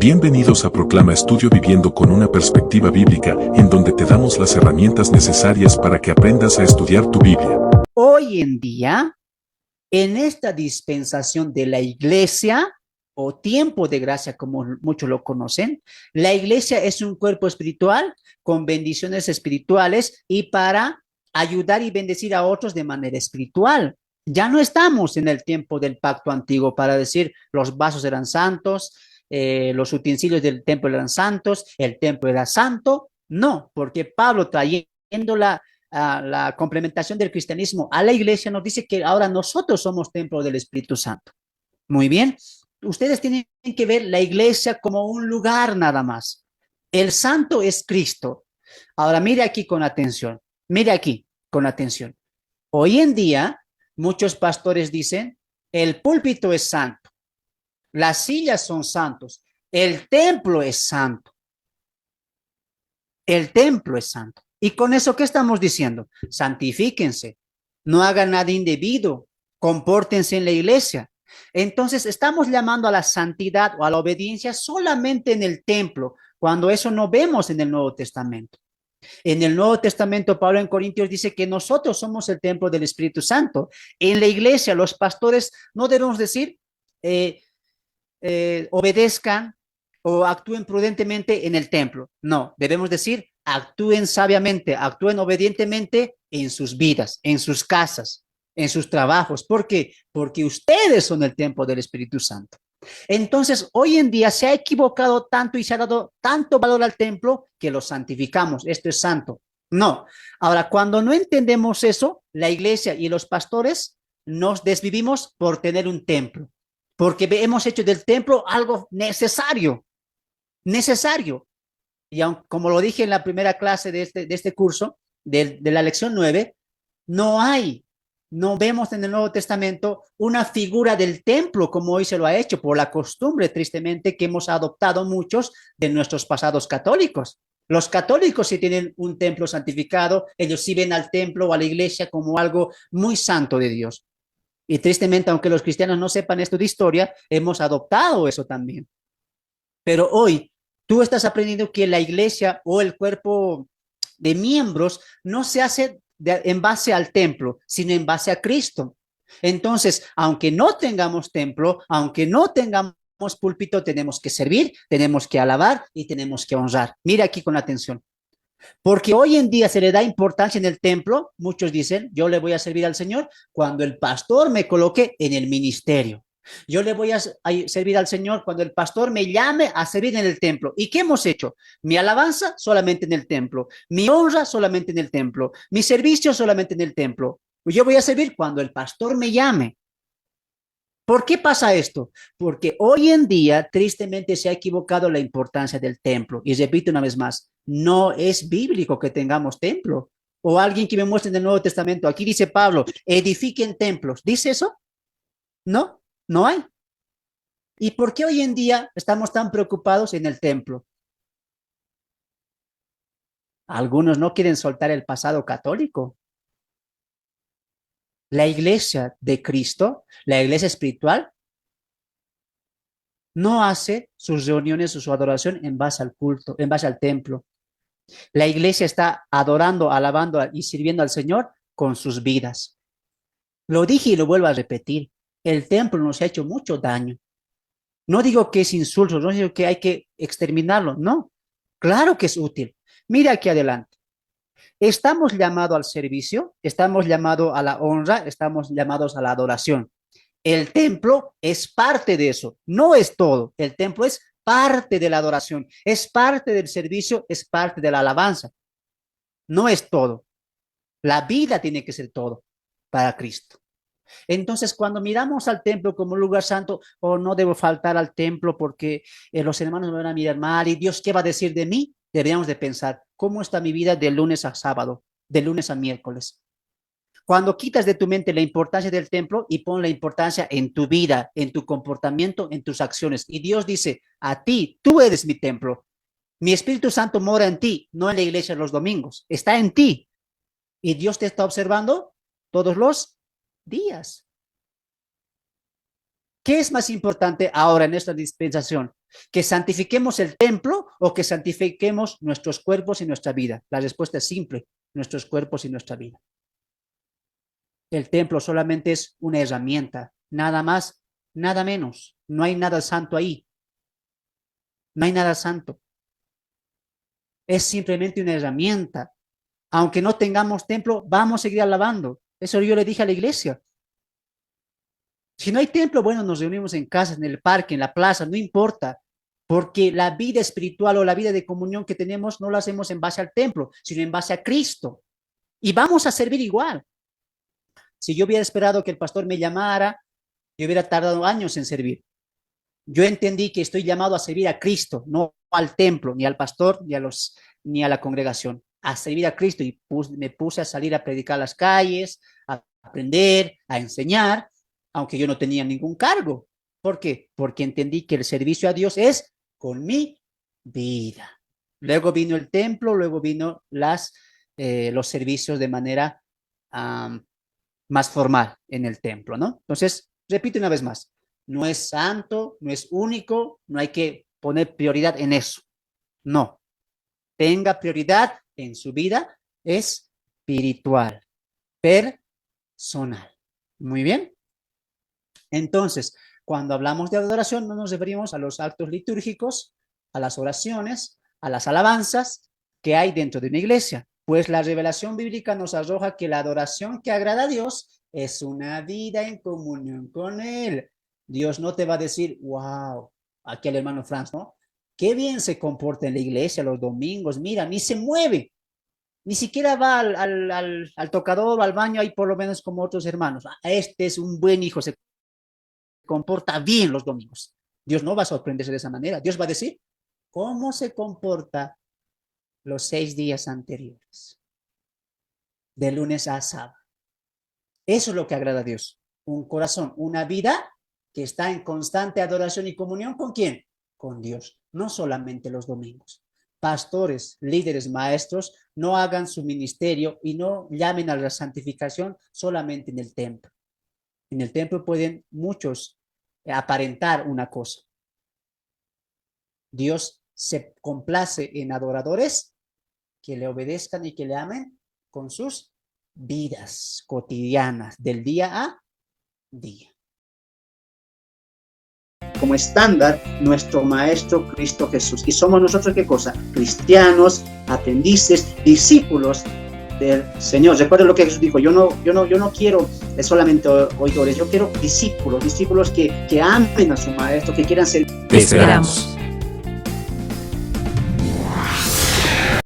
Bienvenidos a Proclama Estudio Viviendo con una perspectiva bíblica, en donde te damos las herramientas necesarias para que aprendas a estudiar tu Biblia. Hoy en día, en esta dispensación de la iglesia, o tiempo de gracia, como muchos lo conocen, la iglesia es un cuerpo espiritual con bendiciones espirituales y para ayudar y bendecir a otros de manera espiritual. Ya no estamos en el tiempo del pacto antiguo para decir los vasos eran santos, los utensilios del templo eran santos, el templo era santo. No, porque Pablo trayendo la complementación del cristianismo a la iglesia nos dice que ahora nosotros somos templo del Espíritu Santo. Muy bien, ustedes tienen que ver la iglesia como un lugar nada más. El santo es Cristo. Ahora mire aquí con atención, mire aquí con atención. Hoy en día muchos pastores dicen, el púlpito es santo, las sillas son santos, el templo es santo, el templo es santo. ¿Y con eso qué estamos diciendo? Santifíquense, no hagan nada indebido, compórtense en la iglesia. Entonces estamos llamando a la santidad o a la obediencia solamente en el templo, cuando eso no vemos en el Nuevo Testamento. En el Nuevo Testamento, Pablo en Corintios dice que nosotros somos el templo del Espíritu Santo. En la iglesia, los pastores no debemos decir obedezcan o actúen prudentemente en el templo. No, debemos decir actúen sabiamente, actúen obedientemente en sus vidas, en sus casas, en sus trabajos. ¿Por qué? Porque ustedes son el templo del Espíritu Santo. Entonces, hoy en día se ha equivocado tanto y se ha dado tanto valor al templo que lo santificamos. Esto es santo. No. Ahora, cuando no entendemos eso, la iglesia y los pastores nos desvivimos por tener un templo, porque hemos hecho del templo algo necesario, necesario. Y aun, como lo dije en la primera clase de este curso, de la lección 9, no hay, no vemos en el Nuevo Testamento una figura del templo como hoy se lo ha hecho por la costumbre, tristemente, que hemos adoptado muchos de nuestros pasados católicos. Los católicos sí tienen un templo santificado, ellos sí ven al templo o a la iglesia como algo muy santo de Dios. Y tristemente, aunque los cristianos no sepan esto de historia, hemos adoptado eso también. Pero hoy tú estás aprendiendo que la iglesia o el cuerpo de miembros no se hace en base al templo, sino en base a Cristo. Entonces, aunque no tengamos templo, aunque no tengamos púlpito, tenemos que servir, tenemos que alabar y tenemos que honrar. Mira aquí con atención. Porque hoy en día se le da importancia en el templo. Muchos dicen, yo le voy a servir al Señor cuando el pastor me coloque en el ministerio. Yo le voy a servir al Señor cuando el pastor me llame a servir en el templo. ¿Y qué hemos hecho? Mi alabanza solamente en el templo, mi honra solamente en el templo, mi servicio solamente en el templo. Yo voy a servir cuando el pastor me llame. ¿Por qué pasa esto? Porque hoy en día, tristemente, se ha equivocado la importancia del templo. Y repito una vez más, no es bíblico que tengamos templo. O alguien que me muestre en el Nuevo Testamento, aquí dice Pablo, edifiquen templos. ¿Dice eso? No, no hay. ¿Y por qué hoy en día estamos tan preocupados en el templo? Algunos no quieren soltar el pasado católico. La iglesia de Cristo, la iglesia espiritual, no hace sus reuniones o su adoración en base al culto, en base al templo. La iglesia está adorando, alabando y sirviendo al Señor con sus vidas. Lo dije y lo vuelvo a repetir. El templo nos ha hecho mucho daño. No digo que es insulto, no digo que hay que exterminarlo, no. Claro que es útil. Mira aquí adelante. Estamos llamados al servicio, estamos llamados a la honra, estamos llamados a la adoración. El templo es parte de eso, no es todo. El templo es parte de la adoración, es parte del servicio, es parte de la alabanza. No es todo. La vida tiene que ser todo para Cristo. Entonces, cuando miramos al templo como un lugar santo, o oh, no debo faltar al templo porque los hermanos me van a mirar mal y Dios, ¿qué va a decir de mí? Deberíamos de pensar, ¿cómo está mi vida de lunes a sábado, de lunes a miércoles? Cuando quitas de tu mente la importancia del templo y pon la importancia en tu vida, en tu comportamiento, en tus acciones. Y Dios dice, a ti, tú eres mi templo. Mi Espíritu Santo mora en ti, no en la iglesia los domingos. Está en ti. Y Dios te está observando todos los días. ¿Qué es más importante ahora en esta dispensación? ¿Que santifiquemos el templo o que santifiquemos nuestros cuerpos y nuestra vida? La respuesta es simple, nuestros cuerpos y nuestra vida. El templo solamente es una herramienta, nada más, nada menos. No hay nada santo ahí. No hay nada santo. Es simplemente una herramienta. Aunque no tengamos templo, vamos a seguir alabando. Eso yo le dije a la iglesia. Si no hay templo, bueno, nos reunimos en casa, en el parque, en la plaza, no importa. Porque la vida espiritual o la vida de comunión que tenemos no la hacemos en base al templo, sino en base a Cristo. Y vamos a servir igual. Si yo hubiera esperado que el pastor me llamara, yo hubiera tardado años en servir. Yo entendí que estoy llamado a servir a Cristo, no al templo, ni al pastor, ni a la congregación, a servir a Cristo. Y me puse a salir a predicar las calles, a aprender, a enseñar, aunque yo no tenía ningún cargo. ¿Por qué? Porque entendí que el servicio a Dios es con mi vida. Luego vino el templo, luego vino los servicios de manera más formal en el templo, ¿no? Entonces, repito una vez más, no es santo, no es único, no hay que poner prioridad en eso. No. Tenga prioridad en su vida espiritual, personal. Muy bien. Entonces, cuando hablamos de adoración, no nos referimos a los actos litúrgicos, a las oraciones, a las alabanzas que hay dentro de una iglesia. Pues la revelación bíblica nos arroja que la adoración que agrada a Dios es una vida en comunión con Él. Dios no te va a decir, wow, aquí el hermano Franz, ¿no? Qué bien se comporta en la iglesia los domingos, mira, ni se mueve, ni siquiera va al tocador o al baño ahí por lo menos como otros hermanos. Este es un buen hijo, se comporta bien los domingos. Dios no va a sorprenderse de esa manera. Dios va a decir, ¿cómo se comporta los 6 días anteriores? De lunes a sábado. Eso es lo que agrada a Dios. Un corazón, una vida que está en constante adoración y comunión ¿con quién? Con Dios, no solamente los domingos. Pastores, líderes, maestros, no hagan su ministerio y no llamen a la santificación solamente en el templo. En el templo pueden muchos aparentar una cosa. Dios se complace en adoradores que le obedezcan y que le amen con sus vidas cotidianas, del día a día. Como estándar, nuestro Maestro Cristo Jesús. ¿Y somos nosotros qué cosa? Cristianos, aprendices, discípulos del Señor. Recuerden lo que Jesús dijo, yo no quiero solamente oidores, yo quiero discípulos que amen a su Maestro, que quieran ser. Te esperamos.